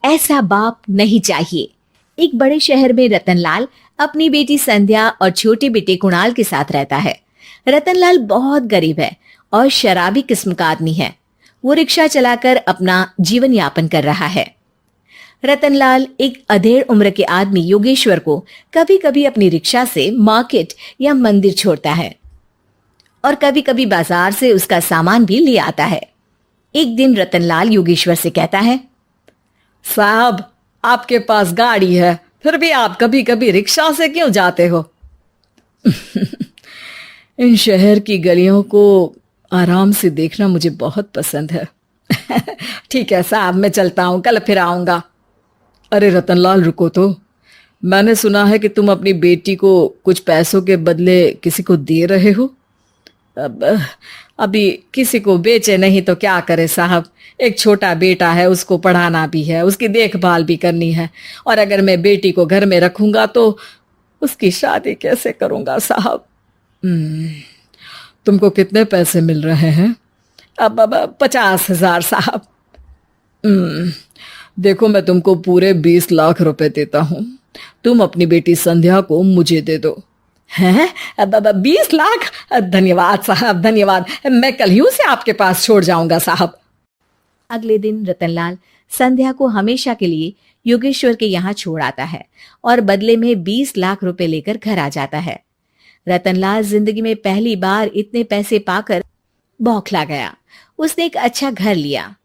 ऐसा बाप नहीं चाहिए। एक बड़े शहर में रतनलाल अपनी बेटी संध्या और छोटे बेटे कुणाल के साथ रहता है। रतनलाल बहुत गरीब है और शराबी किस्म का आदमी है। वो रिक्शा चलाकर अपना जीवन यापन कर रहा है। रतनलाल एक अधेड़ उम्र के आदमी योगेश्वर को कभी कभी अपनी रिक्शा से मार्केट या मंदिर छोड़ता है और कभी कभी बाजार से उसका सामान भी ले आता है। एक दिन रतनलाल योगेश्वर से कहता है, साहब, आपके पास गाड़ी है, फिर भी आप कभी कभी रिक्शा से क्यों जाते हो? इन शहर की गलियों को आराम से देखना मुझे बहुत पसंद है। ठीक है साहब, मैं चलता हूँ, कल फिर आऊंगा। अरे रतनलाल, रुको तो। मैंने सुना है कि तुम अपनी बेटी को कुछ पैसों के बदले किसी को दे रहे हो। अभी किसी को बेचे नहीं तो क्या करे साहब। एक छोटा बेटा है, उसको पढ़ाना भी है, उसकी देखभाल भी करनी है, और अगर मैं बेटी को घर में रखूंगा तो उसकी शादी कैसे करूंगा साहब। तुमको कितने पैसे मिल रहे हैं? अब 50,000 साहब। देखो, मैं तुमको पूरे 20 लाख रुपए देता हूँ। तुम अपनी बेटी संध्या को मुझे दे दो। हैं? अब 20 लाख? धन्यवाद साहब, धन्यवाद। मैं कल ही उसे आपके पास छोड़ जाऊंगा साहब। अगले दिन रतनलाल संध्या को हमेशा के लिए योगेश्वर के यहाँ छोड़ आता है और बदले में 20 लाख रुपए लेकर घर आ जाता है। रतनलाल जिंदगी में पहली बार इतने पैसे पाकर बौखला गया। उसने एक अच्छा घर लिया।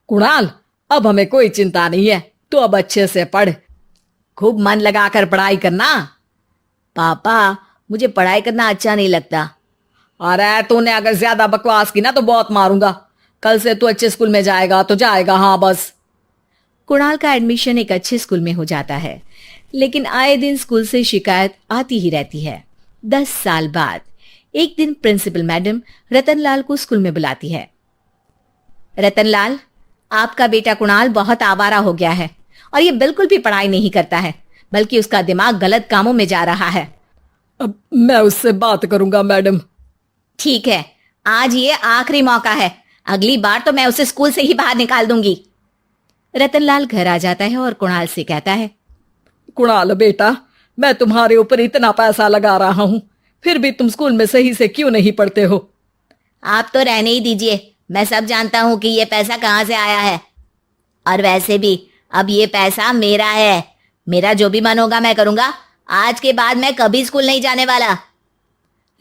कुणाल, अब हमें कोई चिंता नहीं है, तो अब अच्छे से पढ़, खूब मन लगाकर पढ़ाई करना। पापा, मुझे पढ़ाई करना अच्छा नहीं लगता। अरे तूने अगर ज्यादा बकवास की ना तो बहुत मारूंगा। कल से तू अच्छे स्कूल में जाएगा तो जाएगा, हाँ बस। कुणाल का एडमिशन एक अच्छे स्कूल में हो जाता है, लेकिन आए दिन स्कूल से शिकायत आती ही रहती है। 10 साल बाद एक दिन प्रिंसिपल मैडम रतनलाल को स्कूल में बुलाती है। रतनलाल, आपका बेटा कुणाल बहुत आवारा हो गया है और ये बिल्कुल भी पढ़ाई नहीं करता है, बल्कि उसका दिमाग गलत कामों में जा रहा है। अब मैं उससे बात करूंगा मैडम। ठीक है, आज ये आखिरी मौका है, अगली बार तो मैं उसे स्कूल से ही बाहर निकाल दूंगी। रतनलाल घर आ जाता है और कुणाल से कहता है, कुणाल बेटा, मैं तुम्हारे ऊपर इतना पैसा लगा रहा हूं, फिर भी तुम स्कूल में सही से क्यों नहीं पढ़ते हो? आप तो रहने ही दीजिए, मैं सब जानता हूं कि ये पैसा कहां से आया है। और वैसे भी अब ये पैसा मेरा है, मेरा जो भी मन होगा मैं करूंगा। आज के बाद मैं कभी स्कूल नहीं जाने वाला।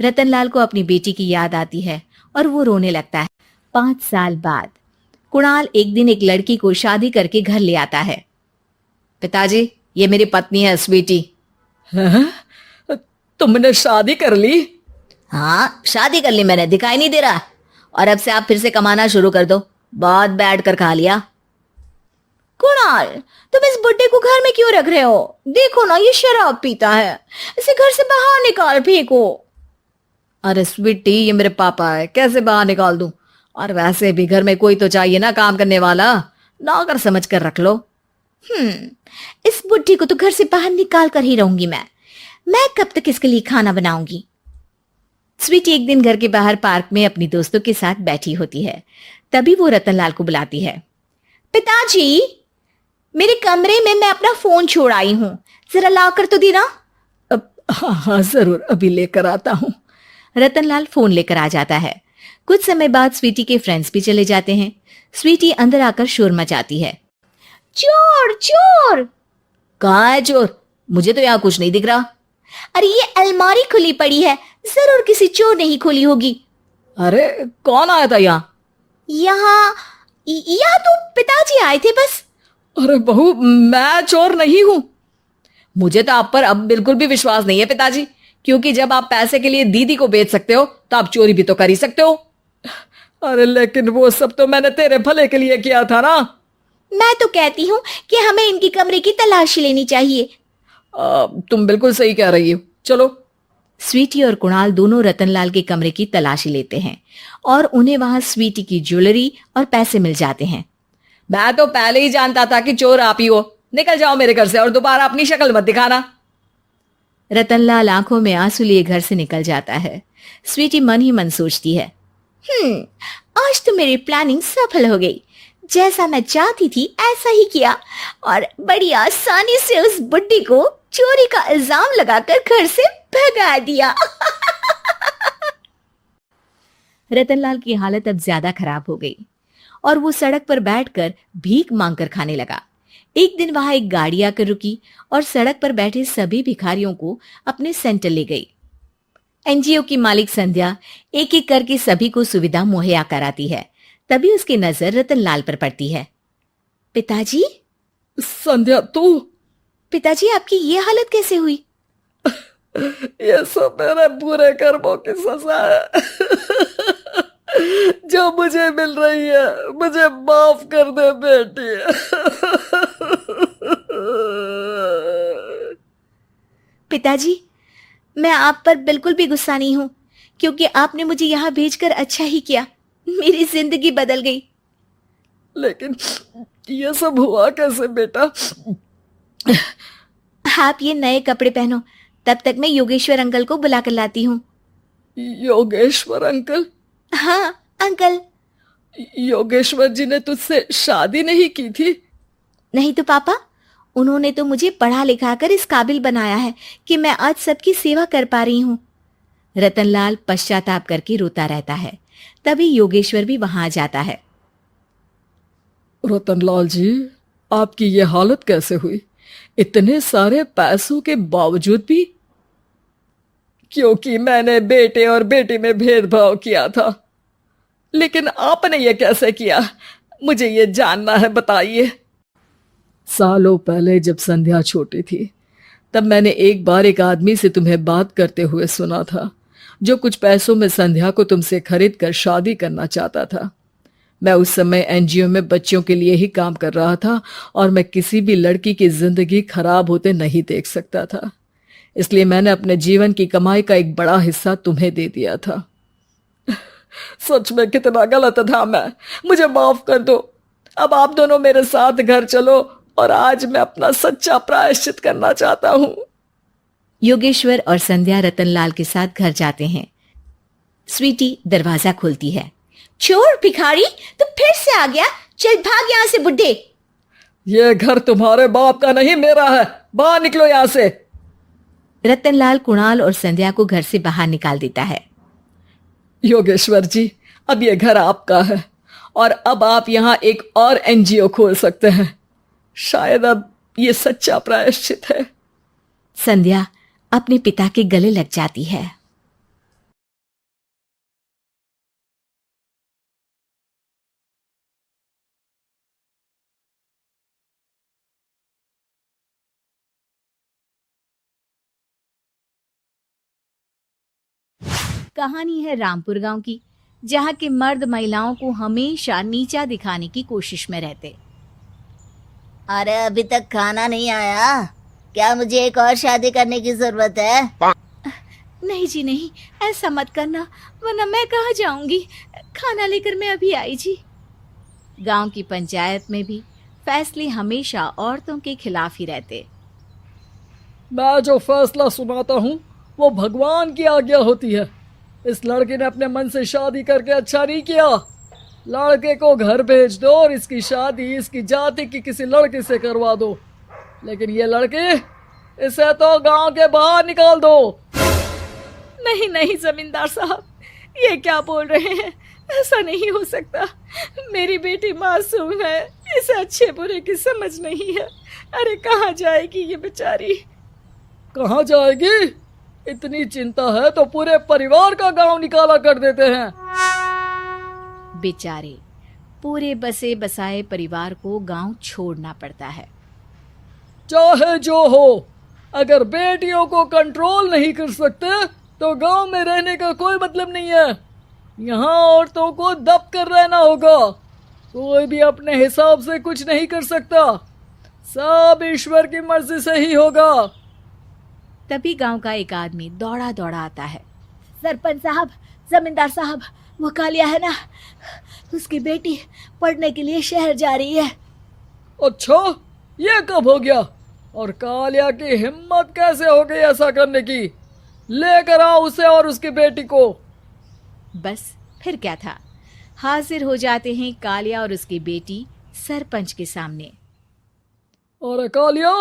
रतनलाल को अपनी बेटी की याद आती है और वो रोने लगता है। 5 साल बाद कुणाल एक दिन एक लड़की को शादी करके घर ले आता है। पिताजी, ये मेरी पत्नी है स्वीटी। तुमने शादी कर ली? हाँ, शादी कर ली मैंने, दिखाई नहीं दे रहा। और अब से आप फिर से कमाना शुरू कर दो, बहुत बैठ कर खा लिया। कुणाल, तुम इस बुड्ढे को घर में क्यों रख रहे हो? देखो ना, ये शराब पीता है, इसे घर से बाहर निकाल फेंको। अरे स्वीटी, ये मेरे पापा है, कैसे बाहर निकाल दूं? और वैसे भी घर में कोई तो चाहिए ना काम करने वाला, नौकर समझ कर रख लो। इस बुड्ढी को तो घर से बाहर निकाल कर ही रहूंगी मैं कब तक इसके लिए खाना बनाऊंगी। स्वीटी एक दिन घर के बाहर पार्क में अपनी दोस्तों के साथ बैठी होती है। तभी वो रतनलाल को बुलाती है। पिताजी, मेरे कमरे में मैं अपना फोन छोड़ आई हूं, जरा लाकर तो देना। हाँ जरूर, अभी लेकर आता हूं। रतनलाल फोन लेकर आ जाता है। कुछ समय बाद स्वीटी के फ्रेंड्स भी चले जाते हैं। स्वीटी अंदर आकर शोर मचाती है। चोर चोर! कहाँ है चोर? मुझे तो यहाँ कुछ नहीं दिख रहा। अरे ये अलमारी खुली पड़ी है, जरूर किसी चोर ने ही खोली होगी। अरे कौन आया था यहाँ? यहाँ तो पिताजी आए थे बस। अरे बहू, मैं चोर नहीं हूं। मुझे तो आप पर अब बिल्कुल भी विश्वास नहीं है पिताजी, क्योंकि जब आप पैसे के लिए दीदी को बेच सकते हो तो आप चोरी भी तो कर ही सकते हो। अरे लेकिन वो सब तो मैंने तेरे भले के लिए किया था ना। मैं तो कहती हूँ कि हमें इनकी कमरे की तलाशी लेनी चाहिए। तुम बिल्कुल सही कह रही हो, चलो। स्वीटी और कुणाल दोनों रतनलाल के कमरे की तलाशी लेते हैं और उन्हें वहां स्वीटी की ज्वेलरी और पैसे मिल जाते हैं। मैं तो पहले ही जानता था कि चोर आप ही हो। निकल जाओ मेरे घर से और दोबारा अपनी शक्ल मत दिखाना। रतनलाल आंखों में आंसू लिए घर से निकल जाता है। स्वीटी मन ही मन सोचती है, आज तो मेरी प्लानिंग सफल हो गई। जैसा मैं चाहती थी ऐसा ही किया और बड़ी आसानी से उस बुड्ढी को चोरी का इल्जाम लगाकर घर से भगा दिया। रतनलाल की हालत अब ज्यादा खराब हो गई और वो सड़क पर बैठकर भीख मांगकर खाने लगा। एक दिन वहां एक गाड़ी आकर रुकी और सड़क पर बैठे सभी भिखारियों को अपने सेंटर ले गई। एनजीओ की मालिक संध्या एक एक करके सभी को सुविधा मुहैया कराती है। तभी उसकी नजर रतनलाल पर पड़ती है। पिताजी? संध्या तू? पिताजी, आपकी ये हालत कैसे हुई? ये सब मेरे बुरे कर्मों की सजा है जो मुझे मिल रही है। मुझे माफ कर दे बेटी। पिताजी, मैं आप पर बिल्कुल भी गुस्सा नहीं हूं, क्योंकि आपने मुझे यहां भेजकर अच्छा ही किया। मेरी जिंदगी बदल गई। लेकिन ये सब हुआ कैसे बेटा? आप ये नए कपड़े पहनो, तब तक मैं योगेश्वर अंकल को बुला कर लाती हूँ। योगेश्वर अंकल? हाँ अंकल। योगेश्वर जी ने तुझसे शादी नहीं की थी? नहीं तो पापा, उन्होंने तो मुझे पढ़ा लिखा कर इस काबिल बनाया है कि मैं आज सबकी सेवा कर पा रही हूँ। रतनलाल पश्चाताप करके रोता रहता है। तभी योगेश्वर भी वहां आ जाता है। रतनलाल जी, आपकी ये हालत कैसे हुई? इतने सारे पैसों के बावजूद भी? क्योंकि मैंने बेटे और बेटी में भेदभाव किया था। लेकिन आपने ये कैसे किया? मुझे ये जानना है, बताइए। सालों पहले जब संध्या छोटी थी, तब मैंने एक बार एक आदमी से तुम्हें बात करते हुए सुना था, जो कुछ पैसों में संध्या को तुमसे खरीद कर शादी करना चाहता था। मैं उस समय एनजीओ में बच्चों के लिए ही काम कर रहा था और मैं किसी भी लड़की की जिंदगी खराब होते नहीं देख सकता था। इसलिए मैंने अपने जीवन की कमाई का एक बड़ा हिस्सा तुम्हें दे दिया था। सच में कितना गलत था मैं। मुझे माफ कर दो। अब आप दोनों मेरे साथ घर चलो और आज मैं अपना सच्चा प्रायश्चित करना चाहता हूँ। योगेश्वर और संध्या रतनलाल के साथ घर जाते हैं। स्वीटी दरवाजा खोलती है। चोर भिखारी, तू फिर से आ गया? चल भाग यहाँ से बुड्ढे। ये घर तुम्हारे बाप का नहीं, मेरा है। बाहर निकलो यहाँ से। रतनलाल कुणाल और संध्या को घर से बाहर निकाल देता है। योगेश्वर जी, अब ये घर आपका है और अब आप यहाँ एक और एनजीओ खोल सकते हैं। शायद अब ये सच्चा प्रायश्चित है। संध्या अपने पिता के गले लग जाती है। कहानी है रामपुर गांव की, जहां के मर्द महिलाओं को हमेशा नीचा दिखाने की कोशिश में रहते। अरे अभी तक खाना नहीं आया क्या? मुझे एक और शादी करने की जरूरत है। नहीं जी नहीं, ऐसा मत करना, वरना मैं कहाँ जाऊंगी। खाना लेकर मैं अभी आई जी। गांव की पंचायत में भी फैसले हमेशा औरतों के खिलाफ ही रहते। मैं जो फैसला सुनाता हूँ वो भगवान की आज्ञा होती है। इस लड़के ने अपने मन से शादी करके अच्छा नहीं किया। लड़के को घर भेज दो और इसकी शादी इसकी जाति की किसी लड़के से करवा दो। लेकिन ये लड़के, इसे तो गांव के बाहर निकाल दो। नहीं नहीं जमींदार साहब, ये क्या बोल रहे हैं? ऐसा नहीं हो सकता। मेरी बेटी मासूम है, इसे अच्छे बुरे की समझ नहीं है। अरे कहाँ जाएगी ये बेचारी? कहाँ जाएगी? इतनी चिंता है तो पूरे परिवार का गांव निकाला कर देते हैं। बेचारे पूरे बसे बसाए परिवार को गांव छोड़ना पड़ता है। चाहे जो हो, अगर बेटियों को कंट्रोल नहीं कर सकते तो गांव में रहने का कोई मतलब नहीं है। यहाँ औरतों को दब कर रहना होगा। कोई भी अपने हिसाब से कुछ नहीं कर सकता। सब ईश्वर की मर्जी से ही होगा। तभी गांव का एक आदमी दौड़ा दौड़ा आता है। सरपंच साहब, जमींदार साहब, वो कालिया है ना, उसकी बेटी पढ़ने के लिए शहर जा रही है। अच्छा, ये कब हो गया? और कालिया की हिम्मत कैसे हो गई ऐसा करने की? लेकर आओ उसे और उसकी बेटी को। बस फिर क्या था, हाजिर हो जाते हैं कालिया और उसकी बेटी सरपंच के सामने। अरे कालिया,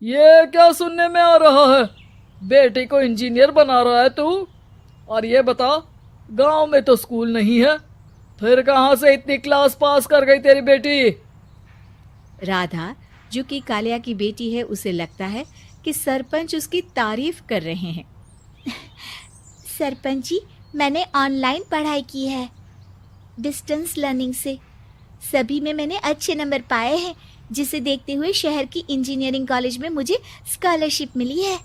ये क्या सुनने में आ रहा है? बेटी को इंजीनियर बना रहा है तू? और ये बता, गांव में तो स्कूल नहीं है, फिर कहां से इतनी क्लास पास कर गई तेरी बेटी? राधा, जो कि कालिया की बेटी है, उसे लगता है कि सरपंच उसकी तारीफ कर रहे हैं। सरपंच जी, मैंने ऑनलाइन पढ़ाई की है, डिस्टेंस लर्निंग से। सभी में मैंने अच्छे नंबर पाए हैं, जिसे देखते हुए शहर की इंजीनियरिंग कॉलेज में मुझे स्कॉलरशिप मिली है।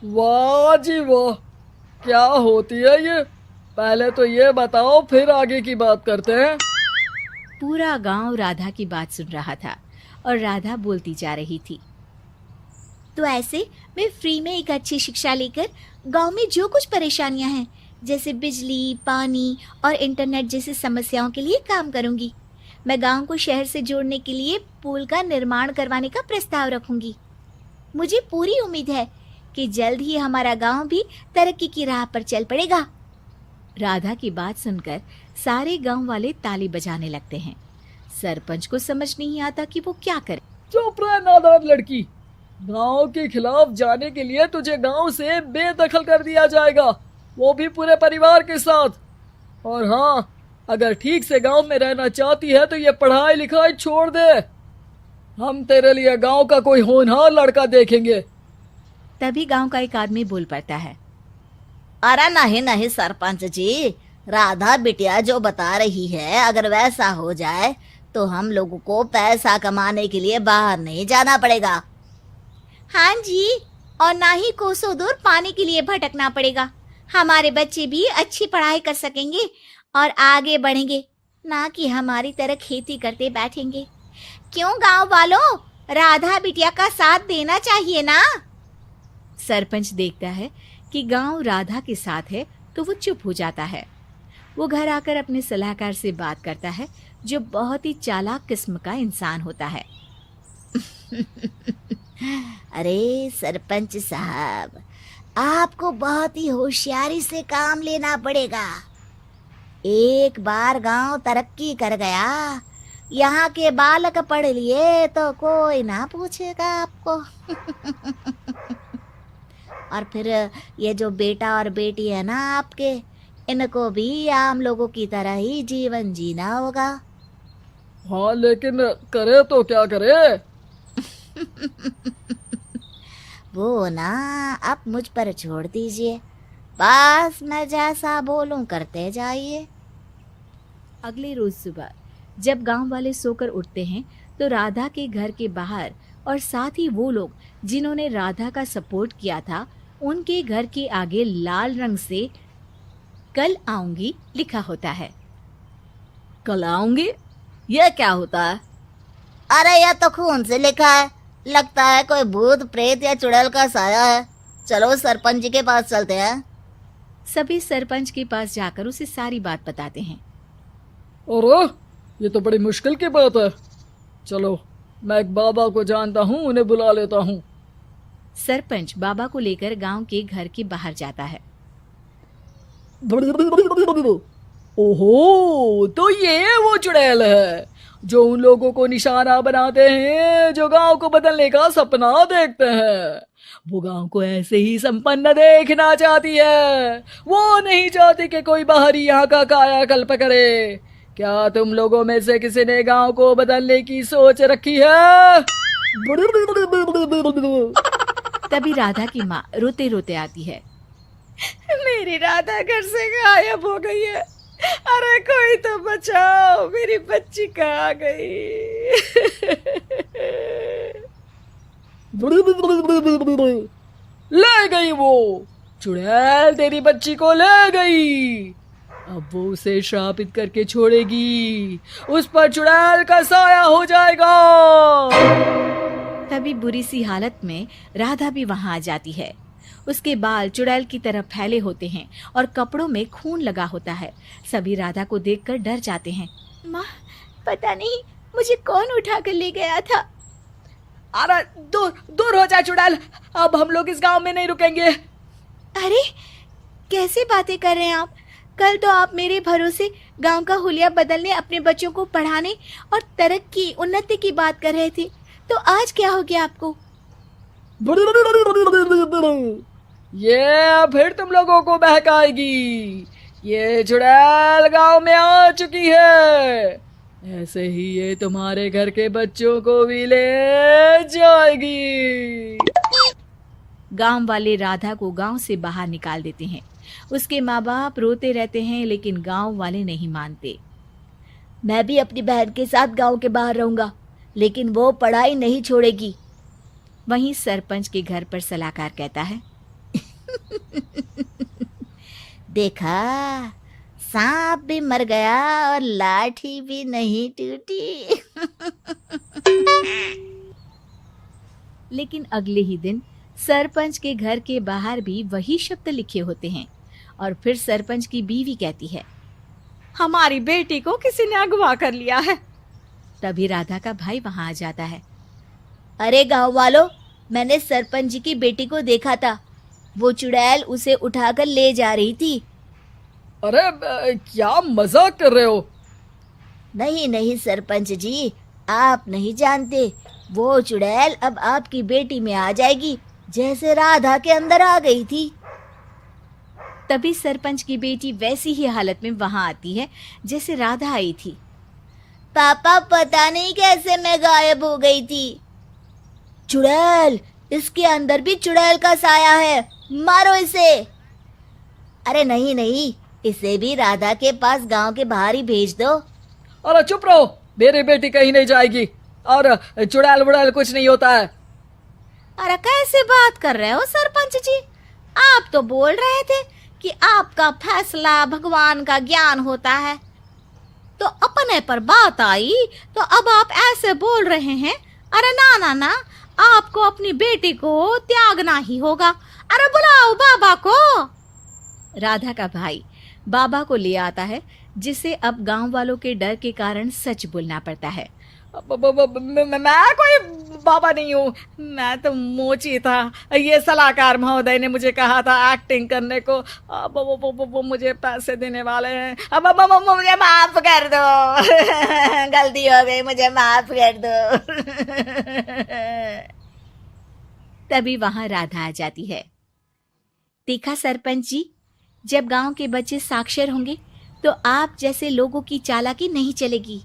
वाह जी वाह, क्या होती है ये? पहले तो ये बताओ, फिर आगे की बात करते हैं। पूरा गांव राधा की बात सुन रहा था और राधा बोलती जा रही थी। तो ऐसे मैं फ्री में एक अच्छी शिक्षा लेकर गांव में जो कुछ परेशानियां हैं, जैसे बिजली, पानी और इंटरनेट जैसी समस्याओं के लिए काम करूंगी। मैं गांव को शहर से जोड़ने के लिए पुल का निर्माण करवाने का प्रस्ताव रखूंगी। मुझे पूरी उम्मीद है कि जल्द ही हमारा गांव भी तरक्की की राह पर चल पड़ेगा। राधा की बात सुनकर सारे गांव वाले ताली बजाने लगते हैं। सरपंच को समझ नहीं आता कि वो क्या करे। चुप रह नादान लड़की, गांव के खिलाफ जाने के लिए तुझे गांव से बेदखल कर दिया जाएगा, वो भी पूरे परिवार के साथ। और हाँ, अगर ठीक से गांव में रहना चाहती है तो ये पढ़ाई लिखाई छोड़ दे। हम तेरे लिए गांव का कोई होनहार लड़का देखेंगे। तभी गांव का एक आदमी बोल पड़ता है। अरे नहीं नहीं सरपंच जी, राधा बिटिया जो बता रही है, अगर वैसा हो जाए तो हम लोगों को पैसा कमाने के लिए बाहर नहीं जाना पड़ेगा। हाँ जी, और ना ही कोसों दूर पानी के लिए भटकना पड़ेगा। हमारे बच्चे भी अच्छी पढ़ाई कर सकेंगे और आगे बढ़ेंगे, ना कि हमारी तरह खेती करते बैठेंगे। क्यों गांव वालों, राधा बिटिया का साथ देना चाहिए ना। सरपंच देखता है कि गांव राधा के साथ है तो वो चुप हो जाता है। वो घर आकर अपने सलाहकार से बात करता है, जो बहुत ही चालाक किस्म का इंसान होता है। अरे सरपंच साहब, आपको बहुत ही होशियारी से काम लेना पड़ेगा। एक बार गांव तरक्की कर गया, यहाँ के बालक पढ़ लिए तो कोई ना पूछेगा आपको। और फिर ये जो बेटा और बेटी है ना आपके, इनको भी आम लोगों की तरह ही जीवन जीना होगा। हाँ, लेकिन करे तो क्या करे? वो ना आप मुझ पर छोड़ दीजिए, बस मैं जैसा बोलूं करते जाइए। अगले रोज सुबह जब गांव वाले सोकर उठते हैं तो राधा के घर के बाहर और साथ ही वो लोग जिन्होंने राधा का सपोर्ट किया था, उनके घर के आगे लाल रंग से कल आऊंगी लिखा होता है। कल आऊंगी, ये क्या होता है? अरे यह तो खून से लिखा है, लगता है कोई भूत प्रेत या चुड़ैल का साया है। चलो सरपंच जी के पास चलते हैं। सभी सरपंच के पास जाकर उसे सारी बात बताते हैं। अरे ये तो बड़ी मुश्किल की बात है। चलो, मैं एक बाबा को जानता हूँ, उन्हें बुला लेता हूँ। सरपंच बाबा को लेकर गांव के घर के बाहर जाता है। ओहो, तो ये वो चुड़ैल है जो उन लोगों को निशाना बनाते हैं जो गांव को बदलने का सपना देखते हैं। वो गांव को ऐसे ही संपन्न देखना चाहती है, वो नहीं चाहती कि कोई बाहरी यहाँ का कायाकल्प करे। क्या तुम लोगों में से किसी ने गांव को बदलने की सोच रखी है? तभी राधा की माँ रोते रोते आती है। मेरी राधा घर से गायब हो गई है। अरे कोई तो बचाओ, मेरी बच्ची कहाँ गई? ले गई वो चुड़ैल, तेरी बच्ची को ले गई। अब वो उसे श्रापित करके छोड़ेगी, उस पर चुड़ैल का साया हो जाएगा। तभी बुरी सी हालत में राधा भी वहां आ जाती है। उसके बाल चुड़ैल की तरह फैले होते हैं और कपड़ों में खून लगा होता है। सभी राधा को देखकर डर जाते हैं। माँ, पता नहीं मुझे कौन उठा कर ले गया था। अरे दूर दूर हो जा चुड़ैल, अब हम लोग इस गांव में नहीं रुकेंगे। अरे कैसे बातें कर रहे हैं आप? कल तो आप मेरे भरोसे गांव का हुलिया बदलने, अपने बच्चों को पढ़ाने और तरक्की उन्नति की बात कर रहे थे, तो आज क्या हो गया आपको? ये फिर तुम लोगों को बहकाएगी। ये चुड़ैल गांव में आ चुकी है, ऐसे ही ये तुम्हारे घर के बच्चों को भी ले जाएगी। गांव वाले राधा को गांव से बाहर निकाल देते हैं। उसके माँ बाप रोते रहते हैं, लेकिन गांव वाले नहीं मानते। मैं भी अपनी बहन के साथ गांव के बाहर रहूंगा, लेकिन वो पढ़ाई नहीं छोड़ेगी। वहीं सरपंच के घर पर सलाहकार कहता है, देखा, सांप भी मर गया और लाठी भी नहीं टूटी। लेकिन अगले ही दिन सरपंच के घर के बाहर भी वही शब्द लिखे होते हैं। और फिर सरपंच की बीवी कहती है, हमारी बेटी को किसी ने अगवा कर लिया है। तभी राधा का भाई वहां आ जाता है। अरे गांव वालों, मैंने सरपंच जी की बेटी को देखा था। वो चुड़ैल उसे उठाकर ले जा रही थी। अरे क्या मजाक कर रहे हो? नहीं नहीं सरपंच जी, आप नहीं जानते। वो चुड़ैल अब आपकी बेटी में आ जाएगी, जैसे राधा के अंदर आ गई थी। तभी सरपंच की बेटी वैसी ही हालत में वहां आती है जैसे राधा आई थी। पापा, पता नहीं कैसे मैं गायब हो गई थी। चुड़ैल, इसके अंदर भी चुड़ैल का साया है, मारो इसे। अरे नहीं नहीं, इसे भी राधा के पास गांव के बाहर ही भेज दो। अरे चुप रहो, मेरी बेटी कहीं नहीं जाएगी और चुड़ैल बुड़ैल कुछ नहीं होता है। अरे कैसे बात कर रहे हो सरपंच जी? आप तो बोल रहे थे कि आपका फैसला भगवान का ज्ञान होता है, तो अपने पर बात आई तो अब आप ऐसे बोल रहे हैं। अरे ना ना ना, आपको अपनी बेटी को त्यागना ही होगा। अरे बुलाओ बाबा को। राधा का भाई बाबा को ले आता है, जिसे अब गांव वालों के डर के कारण सच बोलना पड़ता है। मैं कोई बाबा नहीं हूँ, मैं तो मोची था। ये सलाहकार महोदय ने मुझे कहा था एक्टिंग करने को। अब वो मुझे पैसे देने वाले हैं। अब मुझे माफ कर दो। गलती हो गई, मुझे माफ कर दो। तभी वहां राधा आ जाती है। देखा सरपंच जी, जब गांव के बच्चे साक्षर होंगे तो आप जैसे लोगों की चालाकी नहीं चलेगी।